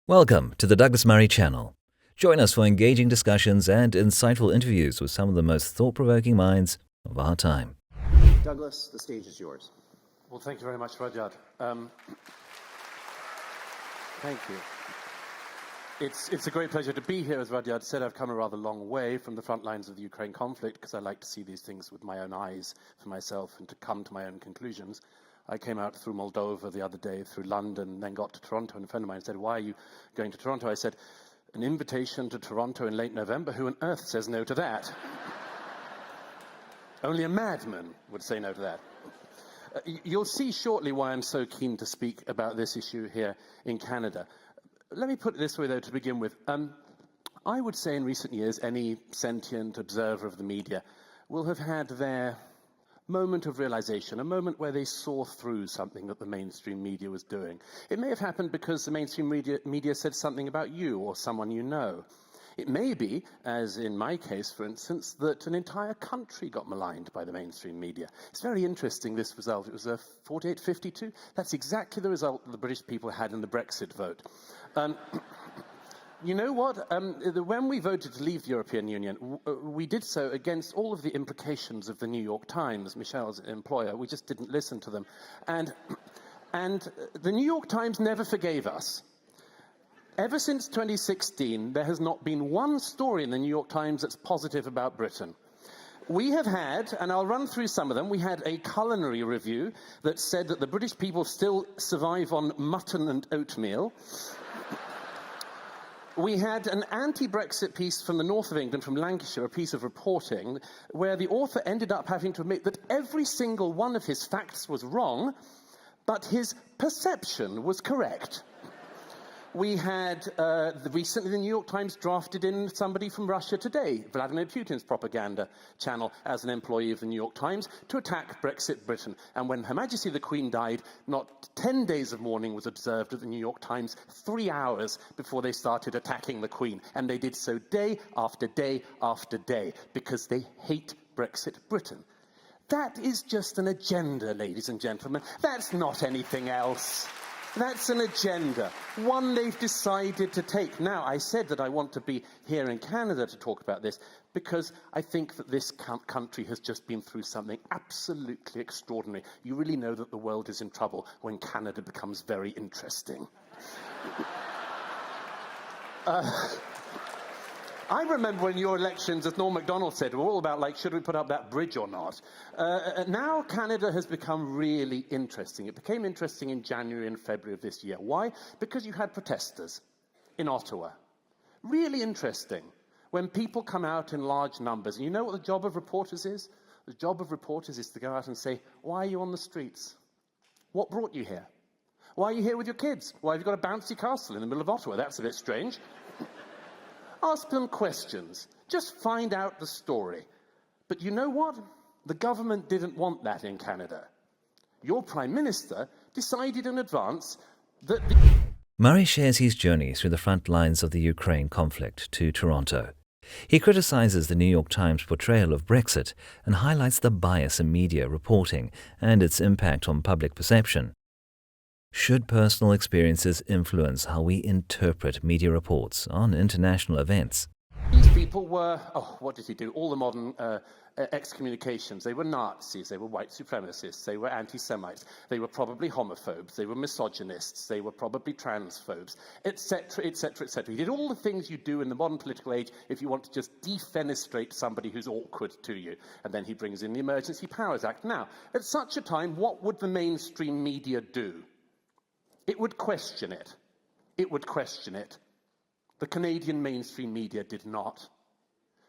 Welcome to the Douglas Murray channel. Join us for engaging discussions and insightful interviews with some of the most thought-provoking minds of our time. Douglas, the stage is yours. Well, thank you very much, Rudyard. Thank you. It's a great pleasure to be here. As Rudyard said, I've come a rather long way from the front lines of the Ukraine conflict because I like to see these things with my own eyes for myself and to come to my own conclusions. I came out through Moldova the other day, through London, then got to Toronto, and a friend of mine said, "Why are you going to Toronto?" I said, "An invitation to Toronto in late November? Who on earth says no to that?" Only a madman would say no to that. You'll see shortly why I'm so keen to speak about this issue here in Canada. Let me put it this way, though, to begin with. I would say in recent years, any sentient observer of the media will have had their moment of realization, a moment where they saw through something that the mainstream media was doing. It may have happened because the mainstream media said something about you or someone you know. It may be, as in my case, for instance, that an entire country got maligned by the mainstream media. It's very interesting, this result. It was a 48-52. That's exactly the result that the British people had in the Brexit vote. You know what? When we voted to leave the European Union, we did so against all of the implications of the New York Times, Michelle's employer. We just didn't listen to them. And the New York Times never forgave us. Ever since 2016, there has not been one story in the New York Times that's positive about Britain. We have had, and I'll run through some of them, we had a culinary review that said that the British people still survive on mutton and oatmeal. We had an anti-Brexit piece from the north of England, from Lancashire, a piece of reporting, where the author ended up having to admit that every single one of his facts was wrong, but his perception was correct. We had, recently the New York Times drafted in somebody from Russia Today, Vladimir Putin's propaganda channel, as an employee of the New York Times, to attack Brexit Britain. And when Her Majesty the Queen died, not 10 days of mourning was observed at the New York Times, 3 hours before they started attacking the Queen. And they did so day after day after day, because they hate Brexit Britain. That is just an agenda, ladies and gentlemen. That's not anything else. That's an agenda, one they've decided to take. Now, I said that I want to be here in Canada to talk about this because I think that this country has just been through something absolutely extraordinary. You really know that the world is in trouble when Canada becomes very interesting. I remember when your elections, as Norm MacDonald said, were all about, like, should we put up that bridge or not? Now Canada has become really interesting. It became interesting in January and February of this year. Why? Because you had protesters in Ottawa. Really interesting. When people come out in large numbers. And you know what the job of reporters is? The job of reporters is to go out and say, why are you on the streets? What brought you here? Why are you here with your kids? Why have you got a bouncy castle in the middle of Ottawa? That's a bit strange. Ask them questions. Just find out the story. But you know what? The government didn't want that in Canada. Your Prime Minister decided in advance that Murray shares his journey through the front lines of the Ukraine conflict to Toronto. He criticizes the New York Times portrayal of Brexit and highlights the bias in media reporting and its impact on public perception. Should personal experiences influence how we interpret media reports on international events? These people were, what did he do? All the modern excommunications. They were Nazis, they were white supremacists, they were anti-Semites, they were probably homophobes, they were misogynists, they were probably transphobes, etc., etc., etc. He did all the things you do in the modern political age if you want to just defenestrate somebody who's awkward to you. And then he brings in the Emergency Powers Act. Now, at such a time, what would the mainstream media do? It would question it. It would question it. The Canadian mainstream media did not.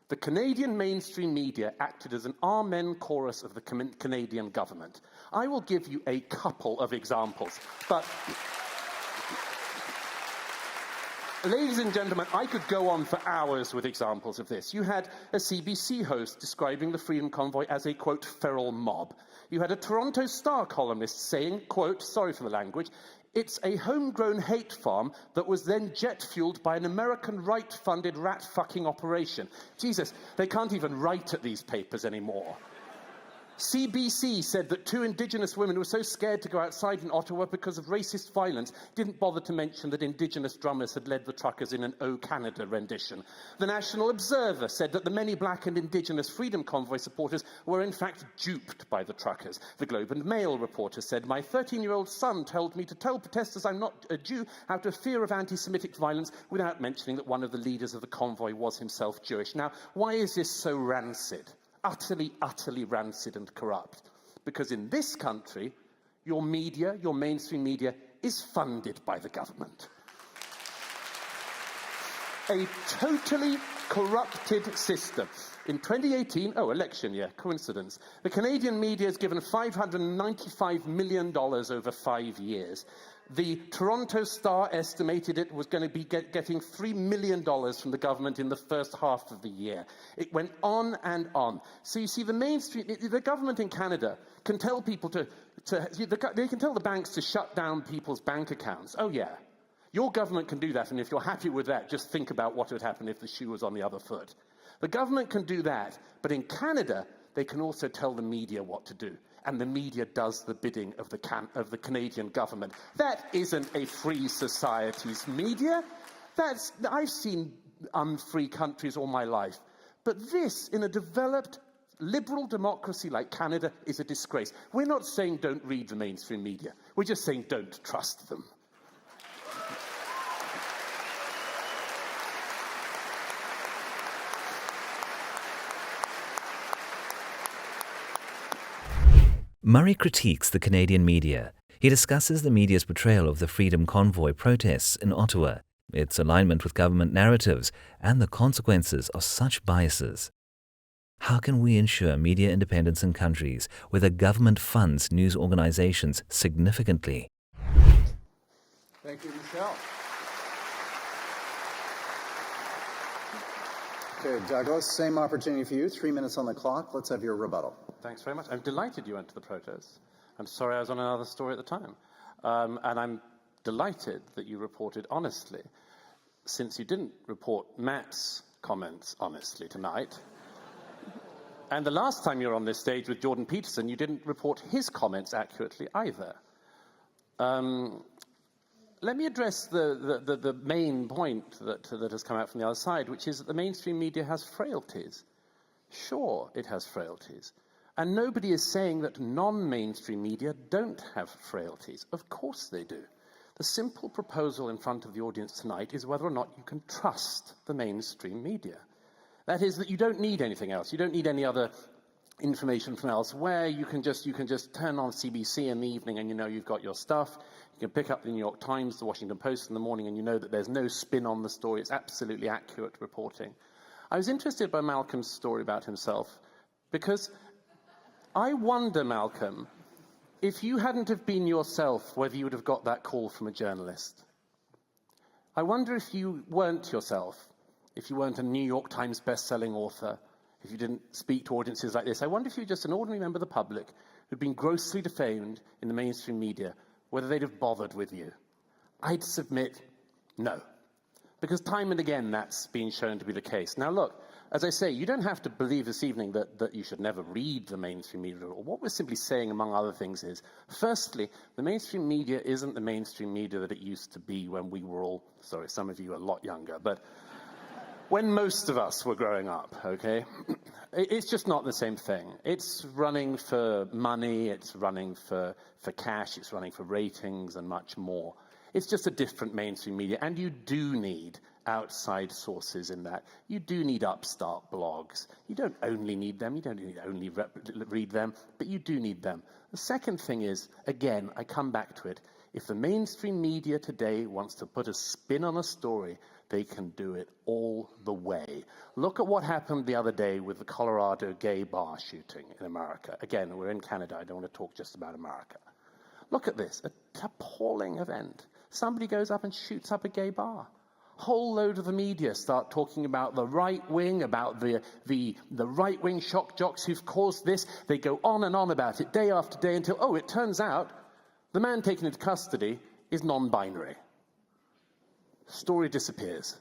The Canadian mainstream media acted as an amen chorus of the Canadian government. I will give you a couple of examples, but ladies and gentlemen, I could go on for hours with examples of this. You had a CBC host describing the Freedom Convoy as a, quote, feral mob. You had a Toronto Star columnist saying, quote, sorry for the language, it's a homegrown hate farm that was then jet-fueled by an American right-funded rat-fucking operation. Jesus, they can't even write at these papers anymore. CBC said that 2 Indigenous women were so scared to go outside in Ottawa because of racist violence, didn't bother to mention that Indigenous drummers had led the truckers in an O Canada rendition. The National Observer said that the many black and Indigenous Freedom Convoy supporters were in fact duped by the truckers. The Globe and Mail reporter said, "My 13-year-old son told me to tell protesters I'm not a Jew out of fear of anti-Semitic violence," without mentioning that one of the leaders of the convoy was himself Jewish. Now, why is this so rancid? Utterly, utterly rancid and corrupt. Because in this country, your media, your mainstream media, is funded by the government. A totally corrupted system. In 2018, election year, coincidence, the Canadian media is given $595 million over 5 years. The Toronto Star estimated it was going to be getting $3 million from the government in the first half of the year. It went on and on. So you see, the mainstream, the government in Canada can tell people they can tell the banks to shut down people's bank accounts. Oh yeah, your government can do that, and if you're happy with that, just think about what would happen if the shoe was on the other foot. The government can do that, but in Canada, they can also tell the media what to do. And the media does the bidding of the Canadian government. That isn't a free society's media. I've seen unfree countries all my life. But this, in a developed liberal democracy like Canada, is a disgrace. We're not saying don't read the mainstream media. We're just saying don't trust them. Murray critiques the Canadian media. He discusses the media's portrayal of the Freedom Convoy protests in Ottawa, its alignment with government narratives, and the consequences of such biases. How can we ensure media independence in countries where the government funds news organizations significantly? Thank you, Michelle. Okay, Douglas, same opportunity for you. 3 minutes on the clock. Let's have your rebuttal. Thanks very much. I'm delighted you went to the protests. I'm sorry I was on another story at the time. And I'm delighted that you reported honestly, since you didn't report Matt's comments honestly tonight. And the last time you were on this stage with Jordan Peterson, you didn't report his comments accurately either. Let me address the main point that has come out from the other side, which is that the mainstream media has frailties. Sure, it has frailties. And nobody is saying that non-mainstream media don't have frailties. Of course they do. The simple proposal in front of the audience tonight is whether or not you can trust the mainstream media. That is, that you don't need anything else. You don't need any other information from elsewhere. You can just turn on CBC in the evening and you know you've got your stuff. You can pick up the New York Times, the Washington Post in the morning, and you know that there's no spin on the story. It's absolutely accurate reporting. I was interested by Malcolm's story about himself because I wonder, Malcolm, if you hadn't have been yourself, whether you would have got that call from a journalist. I wonder if you weren't yourself, if you weren't a New York Times best-selling author, if you didn't speak to audiences like this. I wonder if you were just an ordinary member of the public who'd been grossly defamed in the mainstream media, whether they'd have bothered with you. I'd submit no. Because time and again, that's been shown to be the case. Now look, as I say, you don't have to believe this evening that you should never read the mainstream media at all. What we're simply saying, among other things, is, firstly, the mainstream media isn't the mainstream media that it used to be when we were all, sorry, some of you are a lot younger, but when most of us were growing up, okay? It's just not the same thing. It's running for money, it's running for cash, it's running for ratings and much more. It's just a different mainstream media, and you do need outside sources in that. You do need upstart blogs. You don't only need them, you don't need only read them, but you do need them. The second thing is, again, I come back to it, if the mainstream media today wants to put a spin on a story, they can do it all the way. Look at what happened the other day with the Colorado gay bar shooting in America. Again, we're in Canada, I don't want to talk just about America. Look at this, an appalling event. Somebody goes up and shoots up a gay bar. Whole load of the media start talking about the right wing, about the right-wing shock jocks who've caused this. They go on and on about it day after day until, it turns out the man taken into custody is non-binary. Story disappears.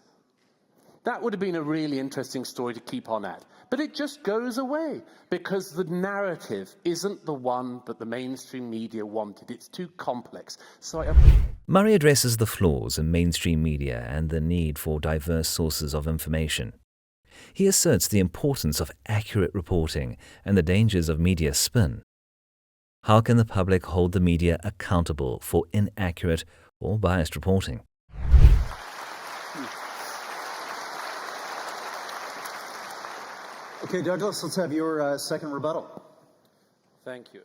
That would have been a really interesting story to keep on at. But it just goes away because the narrative isn't the one that the mainstream media wanted. It's too complex. So Murray addresses the flaws in mainstream media and the need for diverse sources of information. He asserts the importance of accurate reporting and the dangers of media spin. How can the public hold the media accountable for inaccurate or biased reporting? Okay, Douglas, let's have your second rebuttal. Thank you.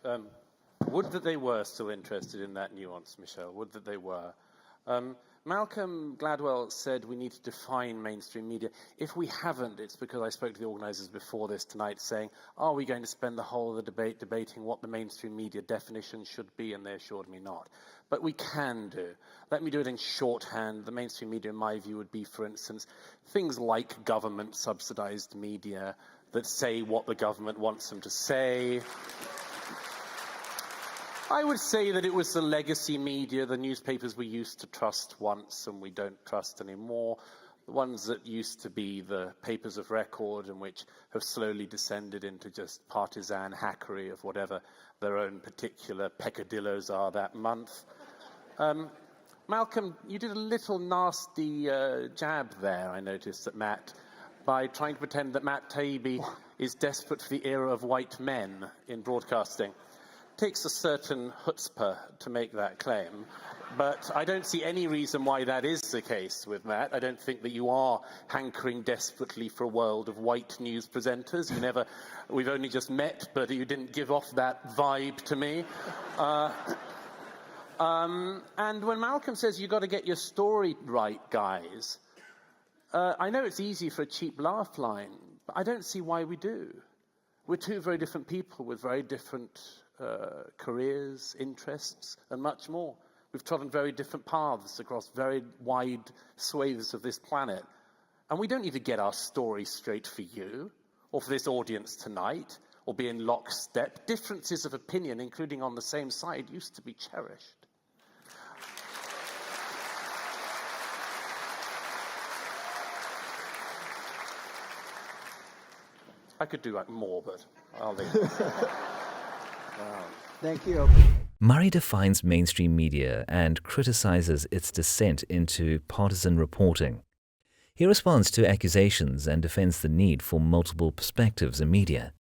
Would that they were still interested in that nuance, Michelle. Would that they were. Malcolm Gladwell said we need to define mainstream media. If we haven't, it's because I spoke to the organisers before this tonight saying, are we going to spend the whole of the debate debating what the mainstream media definition should be? And they assured me not. But we can do. Let me do it in shorthand. The mainstream media, in my view, would be, for instance, things like government-subsidised media that say what the government wants them to say. I would say that it was the legacy media, the newspapers we used to trust once and we don't trust anymore, the ones that used to be the papers of record and which have slowly descended into just partisan hackery of whatever their own particular peccadillos are that month. Malcolm, you did a little nasty jab there, I noticed, at Matt, by trying to pretend that Matt Taibbi is desperate for the era of white men in broadcasting. Takes a certain chutzpah to make that claim, but I don't see any reason why that is the case with Matt. I don't think that you are hankering desperately for a world of white news presenters. We've only just met, but you didn't give off that vibe to me. And when Malcolm says you've got to get your story right, guys, I know it's easy for a cheap laugh line, but I don't see why we do. We're two very different people with very different careers, interests, and much more. We've trodden very different paths across very wide swathes of this planet. And we don't need to get our story straight for you, or for this audience tonight, or be in lockstep. Differences of opinion, including on the same side, used to be cherished. I could do more, but I'll leave it. Thank you. Murray defines mainstream media and criticizes its descent into partisan reporting. He responds to accusations and defends the need for multiple perspectives in media.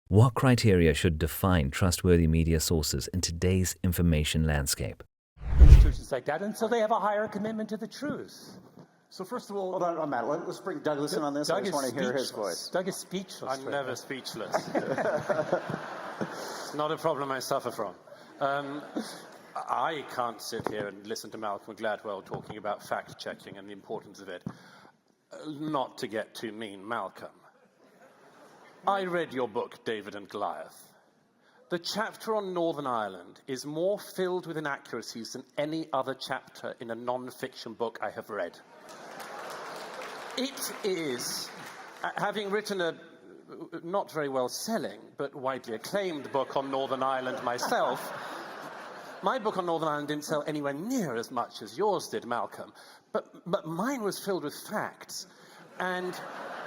What criteria should define trustworthy media sources in today's information landscape? Institutions like that until they have a higher commitment to the truth. So first of all, hold on, Matt. Let's bring Douglas in on this. I just want to hear his voice. Doug is speechless. I'm never speechless. It's not a problem I suffer from. I can't sit here and listen to Malcolm Gladwell talking about fact-checking and the importance of it. Not to get too mean, Malcolm. I read your book, David and Goliath. The chapter on Northern Ireland is more filled with inaccuracies than any other chapter in a non-fiction book I have read. It is, having written a not very well selling, but widely acclaimed book on Northern Ireland myself, my book on Northern Ireland didn't sell anywhere near as much as yours did, Malcolm. But mine was filled with facts. And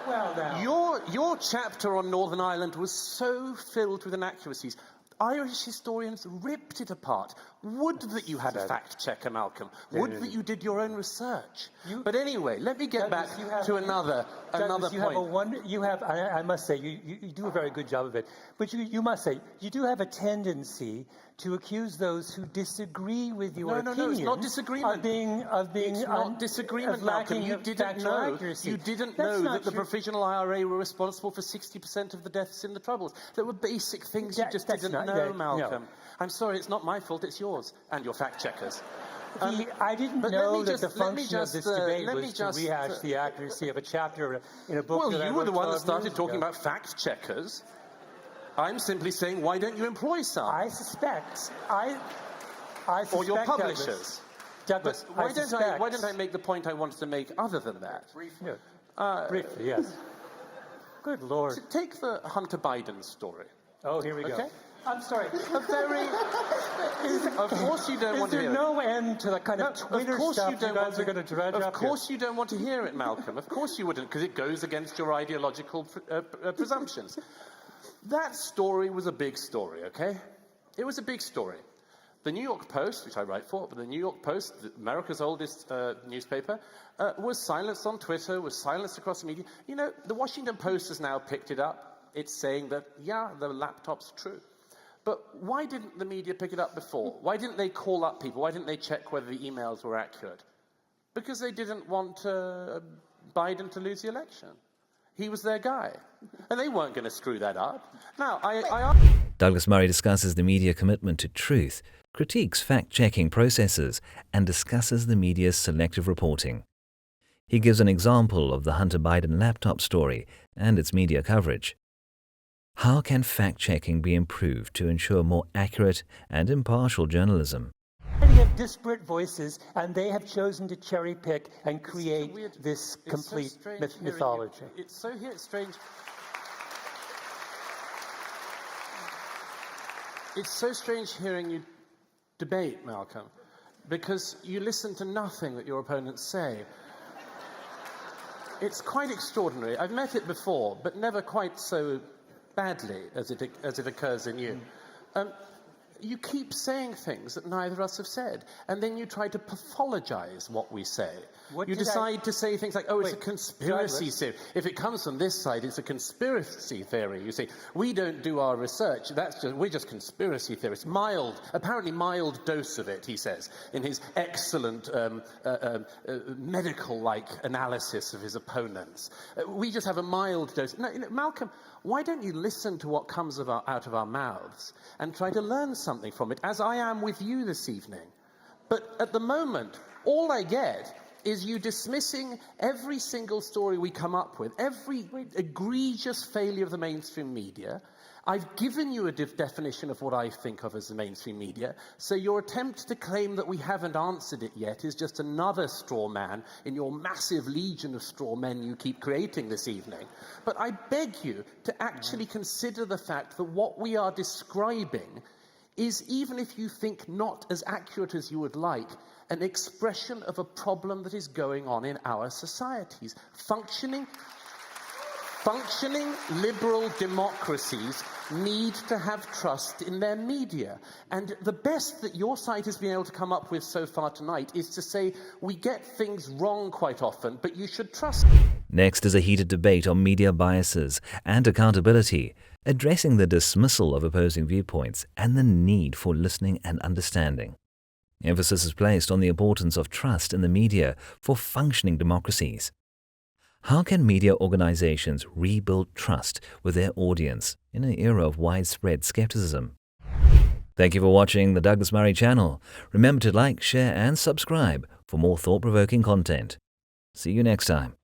Well, now. your chapter on Northern Ireland was so filled with inaccuracies. Irish historians ripped it apart. Would that you had a fact-checker, Malcolm. Would that you did your own research. But anyway, let me get back to another point. I must say, you do a very good job of it. But you must say, you do have a tendency to accuse those who disagree with your opinion. No, it's not disagreement. It's not disagreement, Malcolm. You didn't know that the provisional IRA were responsible for 60% of the deaths in the Troubles. There were basic things you just didn't know, Malcolm. No. I'm sorry, it's not my fault, it's yours, and your fact-checkers. I didn't know that the function of this debate was to rehash the accuracy of a chapter in a book. Well, you were the one that started talking about fact-checkers. I'm simply saying, why don't you employ some? I suspect or your publishers. Douglas, why don't I make the point I wanted to make other than that? Briefly, yes. Good Lord. So take the Hunter Biden story. Oh, here we go. I'm sorry. Of course you don't want to Is hear there it. no end to the kind of Twitter stuff you guys are going to dredge up Of course you don't want to hear it, Malcolm. Of course you wouldn't, because it goes against your ideological presumptions. That story was a big story, okay? It was a big story. The New York Post, which I write for, but the New York Post, America's oldest newspaper, was silenced on Twitter, was silenced across the media. You know, the Washington Post has now picked it up. It's saying that, yeah, the laptop's true. But why didn't the media pick it up before? Why didn't they call up people? Why didn't they check whether the emails were accurate? Because they didn't want Biden to lose the election. He was their guy. And they weren't going to screw that up. Now, Douglas Murray discusses the media commitment to truth, critiques fact-checking processes, and discusses the media's selective reporting. He gives an example of the Hunter Biden laptop story and its media coverage. How can fact-checking be improved to ensure more accurate and impartial journalism? We have disparate voices, and they have chosen to cherry-pick and create this complete mythology. It's so strange. It's so strange hearing you debate, Malcolm, because you listen to nothing that your opponents say. It's quite extraordinary. I've met it before, but never quite so badly as it occurs in you. You keep saying things that neither of us have said, and then you try to pathologize what we say. You decide to say things like, oh, it's a conspiracy theory. If it comes from this side, it's a conspiracy theory. You say, we don't do our research. We're just conspiracy theorists. Apparently mild dose of it, he says, in his excellent medical-like analysis of his opponents. We just have a mild dose. No, Malcolm, why don't you listen to what comes out of our mouths and try to learn something from it, as I am with you this evening? But at the moment, all I get is you dismissing every single story we come up with, every egregious failure of the mainstream media. I've given you a definition of what I think of as the mainstream media, so your attempt to claim that we haven't answered it yet is just another straw man in your massive legion of straw men you keep creating this evening. But I beg you to actually consider the fact that what we are describing is, even if you think not as accurate as you would like, an expression of a problem that is going on in our societies. Functioning liberal democracies need to have trust in their media. And the best that your side has been able to come up with so far tonight is to say, we get things wrong quite often, but you should trust. Next is a heated debate on media biases and accountability, addressing the dismissal of opposing viewpoints and the need for listening and understanding. Emphasis is placed on the importance of trust in the media for functioning democracies. How can media organizations rebuild trust with their audience in an era of widespread skepticism? Thank you for watching the Douglas Murray channel. Remember to like, share, and subscribe for more thought-provoking content. See you next time.